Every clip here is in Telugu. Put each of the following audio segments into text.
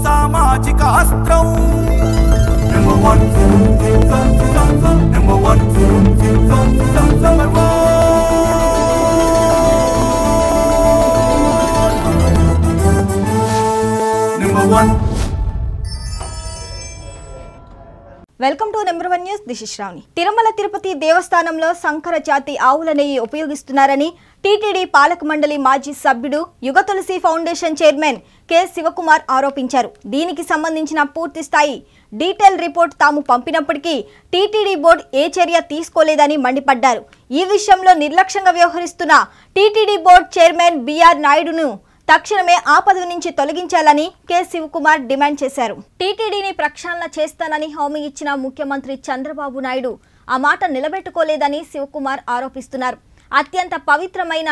సామాజిక అస్త్రం welcome to number 1 news. This is Shravani. Tirumala Tirupati దేవస్థానంలో సంకర జాతి ఆవుల నెయ్యి ఉపయోగిస్తున్నారని టీటీడీ పాలక మండలి మాజీ సభ్యుడు యుగ తులసి ఫౌండేషన్ చైర్మన్ కె శివకుమార్ ఆరోపించారు. దీనికి సంబంధించిన పూర్తి స్థాయి డీటెయిల్ రిపోర్ట్ తాము పంపినప్పటికీ టీటీడీ బోర్డు ఏ చర్య తీసుకోలేదని మండిపడ్డారు. ఈ విషయంలో నిర్లక్ష్యంగా వ్యవహరిస్తున్న టీటీడీ బోర్డు చైర్మన్ బిఆర్ నాయుడును తక్షణమే ఆ పదవి నుంచి తొలగించాలని కె శివకుమార్ డిమాండ్ చేశారు. టీటీడీని ప్రక్షాళన చేస్తానని హామీ ఇచ్చిన ముఖ్యమంత్రి చంద్రబాబు నాయుడు ఆ మాట నిలబెట్టుకోలేదని శివకుమార్ ఆరోపిస్తున్నారు. అత్యంత పవిత్రమైన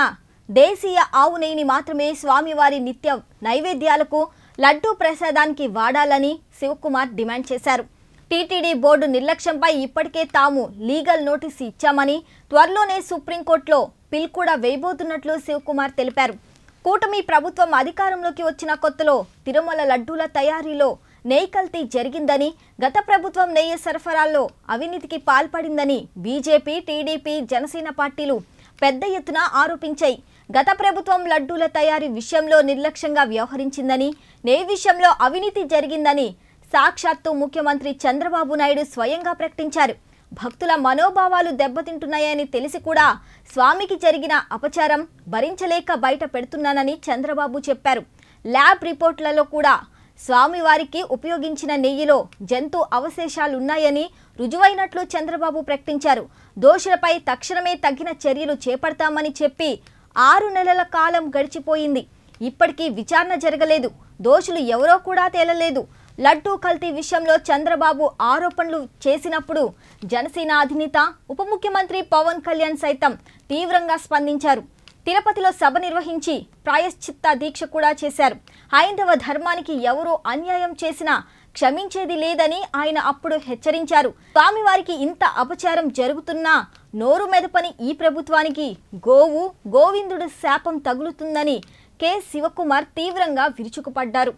దేశీయ ఆవు నెయ్యిని మాత్రమే స్వామివారి నిత్య నైవేద్యాలకు లడ్డూ ప్రసాదానికి వాడాలని శివకుమార్ డిమాండ్ చేశారు. టీటీడీ బోర్డు నిర్లక్ష్యంపై ఇప్పటికే తాము లీగల్ నోటీసు ఇచ్చామని, త్వరలోనే సుప్రీంకోర్టులో పిల్ కూడా వేయబోతున్నట్లు శివకుమార్ తెలిపారు. కూటమి ప్రభుత్వం అధికారంలోకి వచ్చిన కొత్తలో తిరుమల లడ్డూల తయారీలో నెయ్యి కల్తీ జరిగిందని, గత ప్రభుత్వం నెయ్యి సరఫరాల్లో అవినీతికి పాల్పడిందని బీజేపీ, టీడీపీ, జనసేన పార్టీలు పెద్ద ఎత్తున ఆరోపించాయి. గత ప్రభుత్వం లడ్డూల తయారీ విషయంలో నిర్లక్ష్యంగా వ్యవహరించిందని, నెయ్యి విషయంలో అవినీతి జరిగిందని సాక్షాత్తు ముఖ్యమంత్రి చంద్రబాబు నాయుడు స్వయంగా ప్రకటించారు. భక్తుల మనోభావాలు దెబ్బతింటున్నాయని తెలిసి కూడా స్వామికి జరిగిన అపచారం భరించలేక బయట పెడుతున్నానని చంద్రబాబు చెప్పారు. ల్యాబ్ రిపోర్టులలో కూడా స్వామివారికి ఉపయోగించిన నెయ్యిలో జంతు అవశేషాలున్నాయని రుజువైనట్లు చంద్రబాబు ప్రకటించారు. దోషులపై తక్షణమే తగిన చర్యలు చేపడతామని చెప్పి 6 నెలల కాలం గడిచిపోయింది. ఇప్పటికీ విచారణ జరగలేదు. దోషులు ఎవరో కూడా తేలలేదు. లడ్డూ కల్తీ విషయంలో చంద్రబాబు ఆరోపణలు చేసినప్పుడు జనసేన అధినేత ఉప ముఖ్యమంత్రి పవన్ కళ్యాణ్ సైతం తీవ్రంగా స్పందించారు. తిరుపతిలో సభ నిర్వహించి ప్రాయశ్చిత్త దీక్ష కూడా చేశారు. హైందవ ధర్మానికి ఎవరో అన్యాయం చేసినా క్షమించేది లేదని ఆయన అప్పుడు హెచ్చరించారు. స్వామివారికి ఇంత అపచారం జరుగుతున్నా నోరు మెదపని ఈ ప్రభుత్వానికి గోవిందుడు శాపం తగులుతుందని కె శివకుమార్ తీవ్రంగా విరుచుకుపడ్డారు.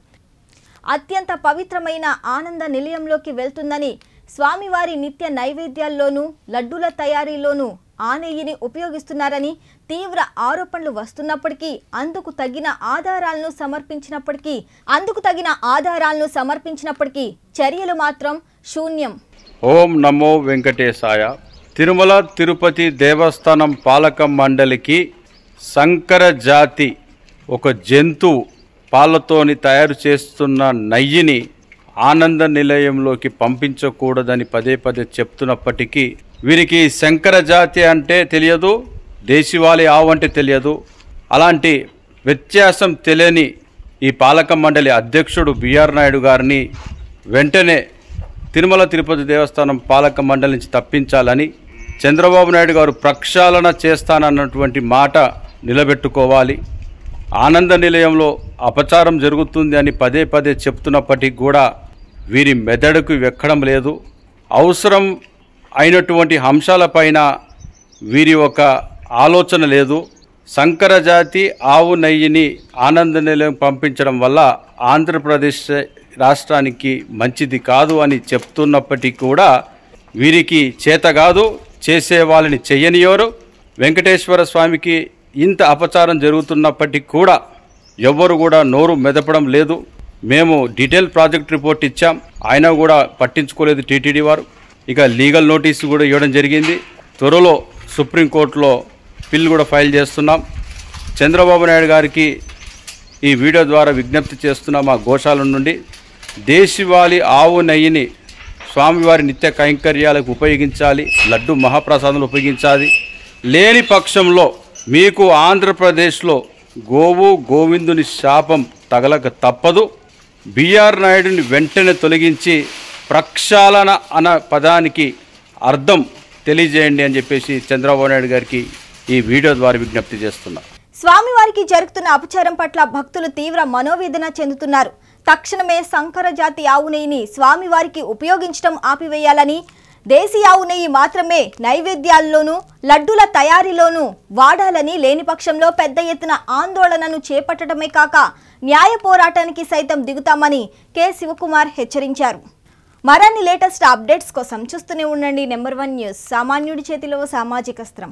అత్యంత పవిత్రమైన ఆనంద నిలయంలోకి వెళ్తుందని, స్వామివారి నిత్య నైవేద్యాల్లోనూ లడ్డూల తయారీలోనూ ఆ నెయ్యిని ఉపయోగిస్తున్నారని తీవ్ర ఆరోపణలు వస్తున్నప్పటికీ అందుకు తగిన ఆధారాలను సమర్పించినప్పటికీ చర్యలు మాత్రం శూన్యం. ఓం నమో వెంకటేశాయ. తిరుమల తిరుపతి దేవస్థానం పాలక మండలికి సంకర జాతి ఒక జంతువు పాలతోని తయారు చేస్తున్న నెయ్యిని ఆనంద నిలయంలోకి పంపించకూడదని పదే పదే చెప్తున్నప్పటికీ వీరికి శంకర జాతి అంటే తెలియదు, దేశీవాళీ ఆవు అంటే తెలియదు. అలాంటి వ్యత్యాసం తెలియని ఈ పాలక మండలి అధ్యక్షుడు బిఆర్ నాయుడు గారిని వెంటనే తిరుమల తిరుపతి దేవస్థానం పాలక మండలి నుంచి తప్పించాలని, చంద్రబాబు నాయుడు గారు ప్రక్షాళన చేస్తానన్నటువంటి మాట నిలబెట్టుకోవాలి. ఆనంద నిలయంలో అపచారం జరుగుతుంది అని పదే పదే చెప్తున్నప్పటికీ కూడా వీరి మెదడుకు వెక్కడం లేదు. అవసరం అయినటువంటి అంశాలపైన వీరి ఒక ఆలోచన లేదు. సంకర జాతి ఆవు నెయ్యిని ఆనంద నిలయం పంపించడం వల్ల ఆంధ్రప్రదేశ్ రాష్ట్రానికి మంచిది కాదు అని చెప్తున్నప్పటికీ కూడా వీరికి చేత కాదు, చేసే వాళ్ళని చెయ్యనియోరు. వెంకటేశ్వర స్వామికి ఇంత అపచారం జరుగుతున్నప్పటికీ కూడా ఎవ్వరు కూడా నోరు మెదపడం లేదు. మేము డీటెయిల్ ప్రాజెక్ట్ రిపోర్ట్ ఇచ్చాం, అయినా కూడా పట్టించుకోలేదు టీటీడీ వారు. ఇక లీగల్ నోటీసు కూడా ఇవ్వడం జరిగింది. త్వరలో సుప్రీంకోర్టులో పిల్ కూడా ఫైల్ చేస్తున్నాం. చంద్రబాబు నాయుడు గారికి ఈ వీడియో ద్వారా విజ్ఞప్తి చేస్తున్నాం. మా గోశాల నుండి దేశీవాళీ ఆవు నెయ్యిని స్వామివారి నిత్య కైంకర్యాలకు ఉపయోగించాలి, లడ్డు మహాప్రసాదంలో ఉపయోగించాలి. లేని పక్షంలో మీకు ఆంధ్రప్రదేశ్లో గోవిందుని శాపం తగలక తప్పదు. బిఆర్ నాయుడుని వెంటనే తొలగించి ప్రక్షాళన అన్న పదానికి అర్థం తెలియజేయండి అని చెప్పేసి చంద్రబాబు నాయుడు గారికి ఈ వీడియో ద్వారా విజ్ఞప్తి చేస్తున్నా. స్వామివారికి జరుగుతున్న అపచారం పట్ల భక్తులు తీవ్ర మనోవేదన చెందుతున్నారు. తక్షణమే సంకర జాతి ఆవు నెయ్యిని స్వామివారికి ఉపయోగించడం ఆపివేయాలని దేశీ ఆవు నెయ్యి మాత్రమే నైవేద్యాల్లోనూ లడ్డూల తయారీలోనూ వాడాలని లేని పక్షంలో పెద్ద ఎత్తున ఆందోళనను చేపట్టడమే కాక న్యాయ పోరాటానికి సైతం దిగుతామని కె శివకుమార్ హెచ్చరించారు. మరిన్ని లేటెస్ట్ అప్డేట్స్ కోసం చూస్తూనే ఉండండి నెంబర్ 1 న్యూస్. సామాన్యుడి చేతిలో సామాజిక అస్త్రం.